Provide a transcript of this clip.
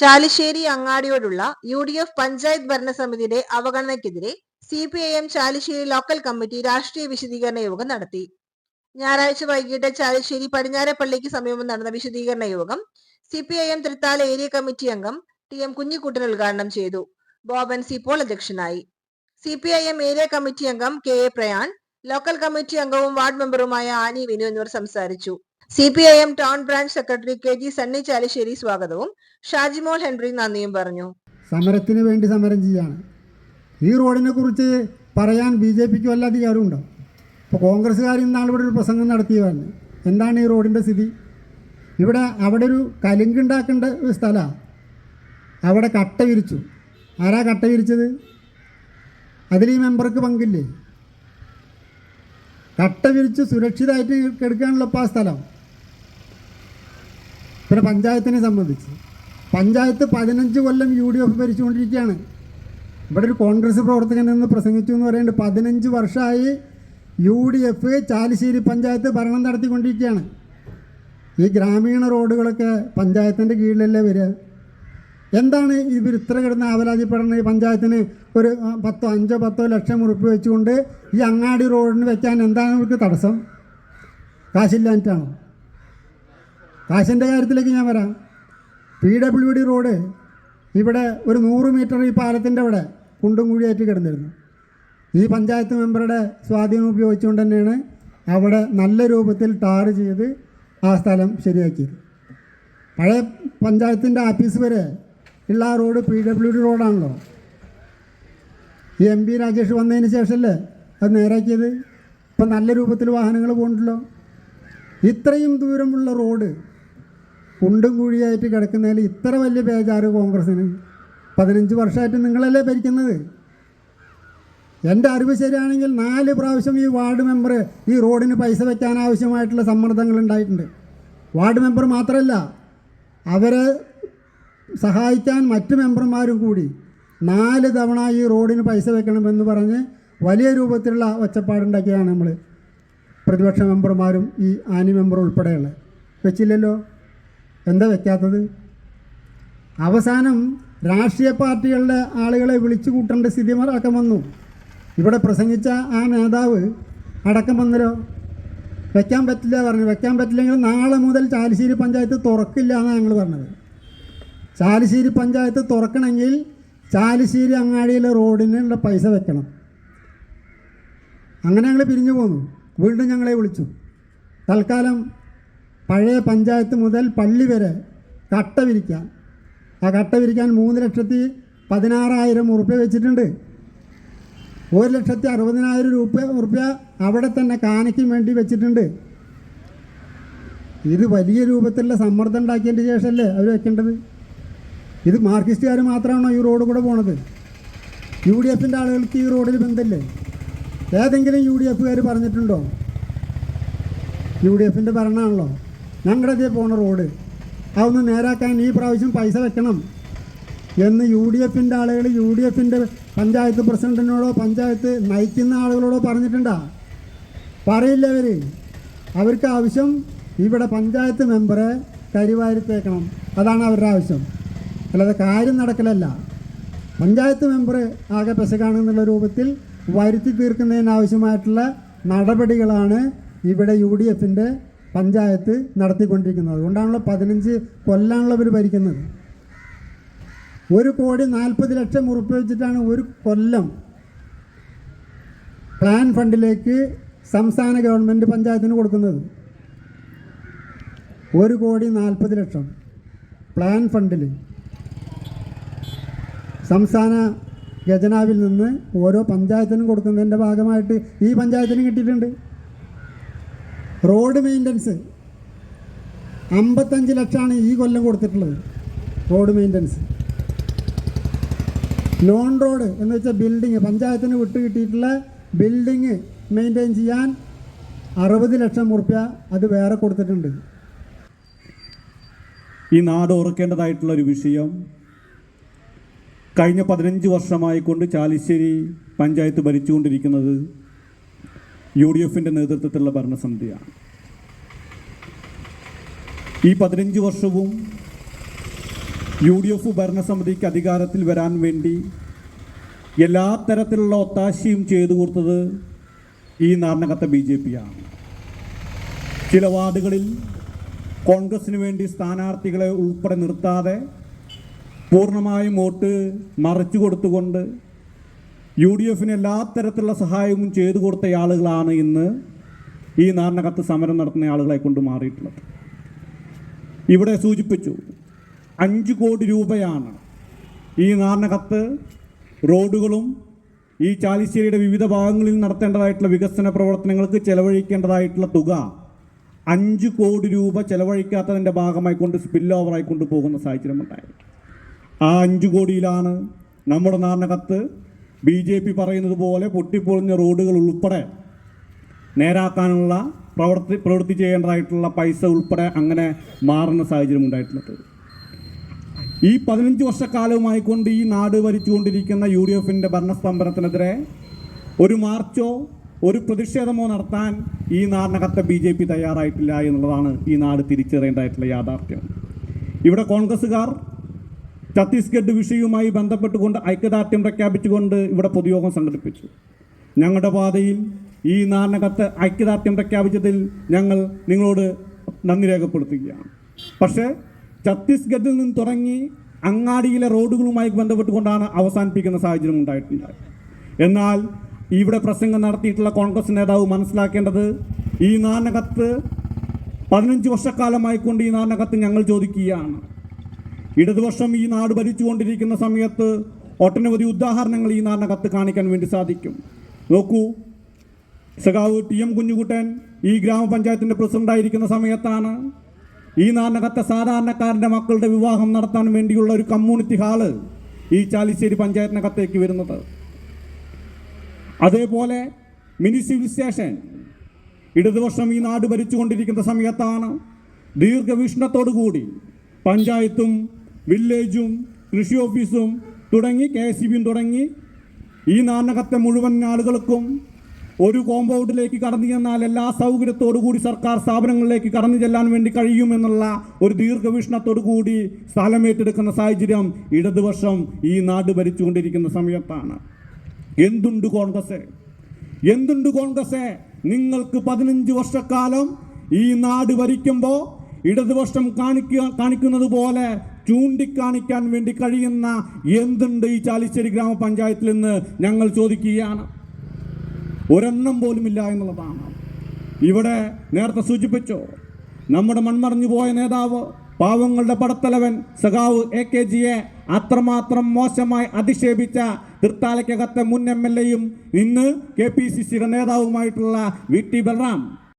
Chalissery അങ്ങാടിയോടുള്ള UDF panchayat ഭരണസമിതിയുടെ അവഗണനയ്ക്കെതിരെ CPIM Chalissery local committee രാഷ്ട്രീയ വിശദീകരണ യോഗം നടത്തി. ഞായറാഴ്ച വൈകിട്ട് ചാലിശ്ശേരി പടിഞ്ഞാറപ്പള്ളിക്ക് സമീപം നടന്ന വിശദീകരണ യോഗം CPIM തൃത്താല ഏരിയ കമ്മിറ്റി അംഗം TM കുഞ്ഞിക്കുട്ടൻ ഉദ്ഘാടനം ചെയ്തു. ബോബൻ സി പോൾ അധ്യക്ഷനായി. CPIM ഏരിയ കമ്മിറ്റി അംഗം KA പ്രയാൻ, ലോക്കൽ കമ്മിറ്റി അംഗവും വാർഡ് മെമ്പറുമായ ആനി വിനു എന്നിവർ സംസാരിച്ചു. CPIM town branch secretary KG Sunny Chalissery സ്വാഗതവും ഷാജിമോൾ ഹെൻറി നന്ദിയും പറഞ്ഞു. സമരത്തിന് വേണ്ടി സമരം ചെയ്യാണ്. ഈ റോഡിനെ കുറിച്ച് പറയാൻ BJPക്ക് വല്ല അധികാരമുണ്ടോ? ഇപ്പോൾ കോൺഗ്രസ്സുകാർ ഇന്നാൾ ഇവിടെ ഒരു പ്രസംഗം നടത്തിയതാണ്. എന്താണ് ഈ റോഡിൻ്റെ സ്ഥിതി? അവിടെ ഒരു കലുങ്കുണ്ടാക്കേണ്ട ഒരു സ്ഥലമാണ്. അവിടെ കട്ട വിരിച്ചു. ആരാ കട്ട വിരിച്ചത്? അതിൽ ഈ മെമ്പർക്ക് പങ്കില്ലേ? കട്ട വിരിച്ച് സുരക്ഷിതമായിട്ട് കെടുക്കാനുള്ള ഇപ്പോൾ ആ സ്ഥലം. പിന്നെ പഞ്ചായത്തിനെ സംബന്ധിച്ച് പഞ്ചായത്ത് 15 കൊല്ലം UDF ഭരിച്ചുകൊണ്ടിരിക്കുകയാണ്. ഇവിടെ ഒരു കോൺഗ്രസ് പ്രവർത്തകൻ എന്ന് പ്രസംഗിച്ചു എന്ന് പറയുന്നുണ്ട്. 15 വർഷമായി UDF ചാലിശ്ശേരി പഞ്ചായത്ത് ഭരണം നടത്തിക്കൊണ്ടിരിക്കുകയാണ്. ഈ ഗ്രാമീണ റോഡുകളൊക്കെ പഞ്ചായത്തിൻ്റെ കീഴിലല്ലേ വരിക? എന്താണ് ഇവർ ഇത്ര കിടന്ന് ആവലാതിപ്പെടുന്നത്? ഈ പഞ്ചായത്തിന് ഒരു 5-10 ലക്ഷം ഉറുപ്പിക വെച്ചുകൊണ്ട് ഈ അങ്ങാടി റോഡിന് വെക്കാൻ എന്താണ് ഇവർക്ക് തടസ്സം? കാശില്ലാഞ്ഞിട്ടാണോ? കാശിൻ്റെ കാര്യത്തിലേക്ക് ഞാൻ വരാം. PWD റോഡ് ഇവിടെ ഒരു 100 മീറ്റർ ഈ പാലത്തിൻ്റെ അവിടെ കുണ്ടും കുഴിയായിട്ട് കിടന്നിരുന്നു. ഈ പഞ്ചായത്ത് മെമ്പറുടെ സ്വാധീനം ഉപയോഗിച്ചുകൊണ്ട് തന്നെയാണ് അവിടെ നല്ല രൂപത്തിൽ ടാർ ചെയ്ത് ആ സ്ഥലം ശരിയാക്കിയത്. പഴയ പഞ്ചായത്തിൻ്റെ ആഫീസ് വരെ ഉള്ള ആ റോഡ് PWD റോഡാണല്ലോ. ഈ MP രാജേഷ് വന്നതിന് ശേഷമല്ലേ അത് നേരാക്കിയത്? ഇപ്പം നല്ല രൂപത്തിൽ വാഹനങ്ങൾ പോകുന്നുണ്ടല്ലോ. ഇത്രയും ദൂരമുള്ള റോഡ് കുണ്ടും കുഴിയായിട്ട് കിടക്കുന്നതിൽ ഇത്ര വലിയ ബേജാറ് കോൺഗ്രസ്സിന്? 15 വർഷമായിട്ട് നിങ്ങളല്ലേ ഭരിക്കുന്നത്. എൻ്റെ അറിവ് ശരിയാണെങ്കിൽ 4 പ്രാവശ്യം ഈ വാർഡ് മെമ്പർ ഈ റോഡിന് പൈസ വയ്ക്കാൻ ആവശ്യമായിട്ടുള്ള സമ്മർദ്ദങ്ങൾ ഉണ്ടായിട്ടുണ്ട്. വാർഡ് മെമ്പർ മാത്രമല്ല, അവരെ സഹായിക്കാൻ മറ്റ് മെമ്പർമാരും കൂടി 4 തവണ ഈ റോഡിന് പൈസ വെക്കണമെന്ന് പറഞ്ഞ് വലിയ രൂപത്തിലുള്ള ഒച്ചപ്പാടുണ്ടാക്കിയാണ് നമ്മൾ പ്രതിപക്ഷ മെമ്പർമാരും ഈ ആനി മെമ്പർ ഉൾപ്പെടെയുള്ള. വെച്ചില്ലല്ലോ. എന്താ വെക്കാത്തത്? അവസാനം രാഷ്ട്രീയ പാർട്ടികളുടെ ആളുകളെ വിളിച്ചു കൂട്ടേണ്ട സ്ഥിതി അടക്കം വന്നു. ഇവിടെ പ്രസംഗിച്ച ആ നേതാവ് അടക്കം വന്നല്ലോ. വെക്കാൻ പറ്റില്ല പറഞ്ഞു. വെക്കാൻ പറ്റില്ലെങ്കിൽ നാളെ മുതൽ ചാലിശ്ശേരി പഞ്ചായത്ത് തുറക്കില്ല എന്നാണ് ഞങ്ങൾ പറഞ്ഞത്. ചാലിശ്ശേരി പഞ്ചായത്ത് തുറക്കണമെങ്കിൽ ചാലിശ്ശേരി അങ്ങാടിയിലെ റോഡിനുള്ള പൈസ വെക്കണം. അങ്ങനെ ഞങ്ങൾ പിരിഞ്ഞു പോന്നു. വീണ്ടും ഞങ്ങളെ വിളിച്ചു. തൽക്കാലം പഴയ പഞ്ചായത്ത് മുതൽ പള്ളി വരെ കട്ട വിരിക്കാൻ, ആ കട്ട വിരിക്കാൻ 3,16,000 ഉറുപ്പ്യ വെച്ചിട്ടുണ്ട്. 1,60,60,000 ഉറുപ്പ്യ അവിടെ തന്നെ കാനയ്ക്കും വേണ്ടി വെച്ചിട്ടുണ്ട്. ഇത് വലിയ രൂപത്തിലുള്ള സമ്മർദ്ദം ഉണ്ടാക്കിയതിൻ്റെ ശേഷമല്ലേ അവർ വെക്കേണ്ടത്? ഇത് മാർക്സിസ്റ്റുകാർ മാത്രമാണോ ഈ റോഡ് കൂടെ പോണത്? UDFൻ്റെ ആളുകൾക്ക് ഈ റോഡിൽ ബന്ധമില്ലേ? ഏതെങ്കിലും UDFകാർ പറഞ്ഞിട്ടുണ്ടോ? UDFൻ്റെ ഭരണമാണല്ലോ. ഞങ്ങളുടെ അതേ പോണ റോഡ് അതൊന്ന് നേരാക്കാൻ ഈ പ്രാവശ്യം പൈസ വെക്കണം എന്ന് UDFൻ്റെ ആളുകൾ UDFൻ്റെ പഞ്ചായത്ത് പ്രസിഡൻറ്റിനോടോ പഞ്ചായത്ത് നയിക്കുന്ന ആളുകളോടോ പറഞ്ഞിട്ടുണ്ടോ? പറയില്ല. അവർക്ക് ആവശ്യം ഇവിടെ പഞ്ചായത്ത് മെമ്പറെ കരിവാരി തേക്കണം. അതാണ് അവരുടെ ആവശ്യം. അല്ലാതെ കാര്യം നടക്കലല്ല. പഞ്ചായത്ത് മെമ്പർ ആകെ പെശകാണെന്നുള്ള രൂപത്തിൽ വരുത്തി തീർക്കുന്നതിനാവശ്യമായിട്ടുള്ള നടപടികളാണ് ഇവിടെ UDFൻ്റെ പഞ്ചായത്ത് നടത്തിക്കൊണ്ടിരിക്കുന്നത്. അതുകൊണ്ടാണല്ലോ 15 കൊല്ലാണല്ലോ അവർ ഭരിക്കുന്നത്. 1,40,00,000 ഉറുപ്പ്യ വെച്ചിട്ടാണ് ഒരു കൊല്ലം പ്ലാൻ ഫണ്ടിലേക്ക് സംസ്ഥാന ഗവൺമെൻറ് പഞ്ചായത്തിന് കൊടുക്കുന്നത്. 1,40,00,000 പ്ലാൻ ഫണ്ടിൽ സംസ്ഥാന ഖജനാവിൽ നിന്ന് ഓരോ പഞ്ചായത്തിനും കൊടുക്കുന്നതിൻ്റെ ഭാഗമായിട്ട് ഈ പഞ്ചായത്തിന് കിട്ടിയിട്ടുണ്ട്. റോഡ് മെയിൻ്റനൻസ് 55 ലക്ഷമാണ് ഈ കൊല്ലം കൊടുത്തിട്ടുള്ളത്. റോഡ് മെയിൻ്റനൻസ്, നോൺ റോഡ് എന്ന് വെച്ചാൽ ബിൽഡിങ്, പഞ്ചായത്തിന് വിട്ട് കിട്ടിയിട്ടുള്ള ബിൽഡിങ് മെയിൻറ്റെയിൻ ചെയ്യാൻ 60 ലക്ഷം ഉറുപ്പ്യ അത് വേറെ കൊടുത്തിട്ടുണ്ട്. ഈ നാട് ഓർക്കേണ്ടതായിട്ടുള്ളൊരു വിഷയം, കഴിഞ്ഞ 15 വർഷമായിക്കൊണ്ട് ചാലിശ്ശേരി പഞ്ചായത്ത് ഭരിച്ചുകൊണ്ടിരിക്കുന്നത് UDFൻ്റെ നേതൃത്വത്തിലുള്ള ഭരണസമിതിയാണ്. ഈ 15 വർഷവും UDF ഭരണസമിതിക്ക് അധികാരത്തിൽ വരാൻ വേണ്ടി എല്ലാ തരത്തിലുള്ള ഒത്താശയും ചെയ്തു കൊടുത്തത് ഈ നാരണകത്ത BJP ആണ്. ചില വാർഡുകളിൽ കോൺഗ്രസിന് വേണ്ടി സ്ഥാനാർത്ഥികളെ ഉൾപ്പെടെ നിർത്താതെ പൂർണ്ണമായും വോട്ട് മറിച്ചു കൊടുത്തുകൊണ്ട് UDFന് എല്ലാ തരത്തിലുള്ള സഹായവും ചെയ്തു കൊടുത്ത ആളുകളാണ് ഇന്ന് ഈ നാരണകത്ത് സമരം നടത്തുന്ന ആളുകളെ കൊണ്ട് മാറിയിട്ടുള്ളത്. ഇവിടെ സൂചിപ്പിച്ചു 5 കോടി രൂപയാണ് ഈ നാരണകത്ത് റോഡുകളും ഈ ചാലിശ്ശേരിയുടെ വിവിധ ഭാഗങ്ങളിൽ നടത്തേണ്ടതായിട്ടുള്ള വികസന പ്രവർത്തനങ്ങൾക്ക് ചെലവഴിക്കേണ്ടതായിട്ടുള്ള തുക 5 കോടി രൂപ ചെലവഴിക്കാത്തതിൻ്റെ ഭാഗമായി കൊണ്ട് സ്പിൽ ഓവറായിക്കൊണ്ട് പോകുന്ന സാഹചര്യമുണ്ടായി. ആ 5 കോടിയിലാണ് നമ്മുടെ നാരണകത്ത് BJP പറയുന്നത് പോലെ പൊട്ടിപ്പൊളിഞ്ഞ റോഡുകൾ ഉൾപ്പെടെ നേരാക്കാനുള്ള പ്രവൃത്തി ചെയ്യേണ്ടതായിട്ടുള്ള പൈസ ഉൾപ്പെടെ അങ്ങനെ മാറുന്ന സാഹചര്യം ഉണ്ടായിട്ടുള്ളത്. ഈ 15 വർഷക്കാലവുമായി കൊണ്ട് ഈ നാട് ഭരിച്ചുകൊണ്ടിരിക്കുന്ന UDFൻ്റെ ഭരണസ്തംഭനത്തിനെതിരെ ഒരു മാർച്ചോ ഒരു പ്രതിഷേധമോ നടത്താൻ ഈ നാരണകത്തെ BJP തയ്യാറായിട്ടില്ല എന്നുള്ളതാണ് ഈ നാട് തിരിച്ചറിയേണ്ടതായിട്ടുള്ള യാഥാർത്ഥ്യം. ഇവിടെ കോൺഗ്രസ്സുകാർ ഛത്തീസ്ഗഡ് വിഷയവുമായി ബന്ധപ്പെട്ടുകൊണ്ട് ഐക്യദാർഢ്യം പ്രഖ്യാപിച്ചുകൊണ്ട് ഇവിടെ പൊതുയോഗം സംഘടിപ്പിച്ചു. ഞങ്ങളുടെ പാതയിൽ ഈ നാരണകത്ത് ഐക്യദാർഢ്യം പ്രഖ്യാപിച്ചതിൽ ഞങ്ങൾ നിങ്ങളോട് നന്ദി രേഖപ്പെടുത്തുകയാണ്. പക്ഷേ ഛത്തീസ്ഗഡിൽ നിന്ന് തുടങ്ങി അങ്ങാടിയിലെ റോഡുകളുമായി ബന്ധപ്പെട്ടുകൊണ്ടാണ് അവസാനിപ്പിക്കുന്ന സാഹചര്യം ഉണ്ടായിട്ടുണ്ട്. എന്നാൽ ഇവിടെ പ്രസംഗം നടത്തിയിട്ടുള്ള കോൺഗ്രസ് നേതാവ് മനസ്സിലാക്കേണ്ടത് ഈ നാരണകത്ത് 15 വർഷക്കാലമായിക്കൊണ്ട് ഈ നാരണകത്ത് ഞങ്ങൾ ചോദിക്കുകയാണ്. ഇടതുപക്ഷം ഈ നാട് ഭരിച്ചുകൊണ്ടിരിക്കുന്ന സമയത്ത് ഒട്ടനവധി ഉദാഹരണങ്ങൾ ഈ നാരണകത്ത് കാണിക്കാൻ വേണ്ടി സാധിക്കും. നോക്കൂ, സഖാവ് TM കുഞ്ഞുകുട്ടൻ ഈ ഗ്രാമപഞ്ചായത്തിൻ്റെ പ്രസിഡൻ്റായിരിക്കുന്ന സമയത്താണ് ഈ നാരണകത്തെ സാധാരണക്കാരൻ്റെ മക്കളുടെ വിവാഹം നടത്താൻ വേണ്ടിയുള്ള ഒരു കമ്മ്യൂണിറ്റി ഹാള് ഈ ചാലിശ്ശേരി പഞ്ചായത്തിനകത്തേക്ക് വരുന്നത്. അതേപോലെ മിനി സിവിൽ സ്റ്റേഷൻ ഇടതുപക്ഷം ഈ നാട് ഭരിച്ചുകൊണ്ടിരിക്കുന്ന സമയത്താണ് ദീർഘവീക്ഷണത്തോടുകൂടി പഞ്ചായത്തും വില്ലേജും കൃഷി ഓഫീസും തുടങ്ങി KSEBയും തുടങ്ങി ഈ നാരണകത്തെ മുഴുവൻ ആളുകൾക്കും ഒരു കോമ്പൗണ്ടിലേക്ക് കടന്നു ചെന്നാൽ എല്ലാ സൗകര്യത്തോടു കൂടി സർക്കാർ സ്ഥാപനങ്ങളിലേക്ക് കടന്നു ചെല്ലാൻ വേണ്ടി കഴിയുമെന്നുള്ള ഒരു ദീർഘവീക്ഷണത്തോടു കൂടി സ്ഥലമേറ്റെടുക്കുന്ന സാഹചര്യം ഇടതുപക്ഷം ഈ നാട് ഭരിച്ചുകൊണ്ടിരിക്കുന്ന സമയത്താണ്. എന്തുണ്ട് കോൺഗ്രസ്? നിങ്ങൾക്ക് 15 വർഷക്കാലം ഈ നാട് ഭരിക്കുമ്പോൾ ഇടതുപക്ഷം കാണിക്കുന്നത് പോലെ ചൂണ്ടിക്കാണിക്കാൻ വേണ്ടി കഴിയുന്ന എന്തുണ്ട് ഈ ചാലിശ്ശേരി ഗ്രാമപഞ്ചായത്തിൽ നിന്ന് ഞങ്ങൾ ചോദിക്കുകയാണ്. ഒരെണ്ണം പോലുമില്ല എന്നുള്ളതാണ്. ഇവിടെ നേരത്തെ സൂചിപ്പിച്ചു, നമ്മുടെ മൺമറഞ്ഞു പോയ നേതാവ് പാവങ്ങളുടെ പടത്തലവൻ സഖാവ് AKGയെ അത്രമാത്രം മോശമായി അധിക്ഷേപിച്ച തൃത്താലയ്ക്കകത്തെ മുൻ MLAയും ഇന്ന് KPCCയുടെ നേതാവുമായിട്ടുള്ള VT ബൽറാം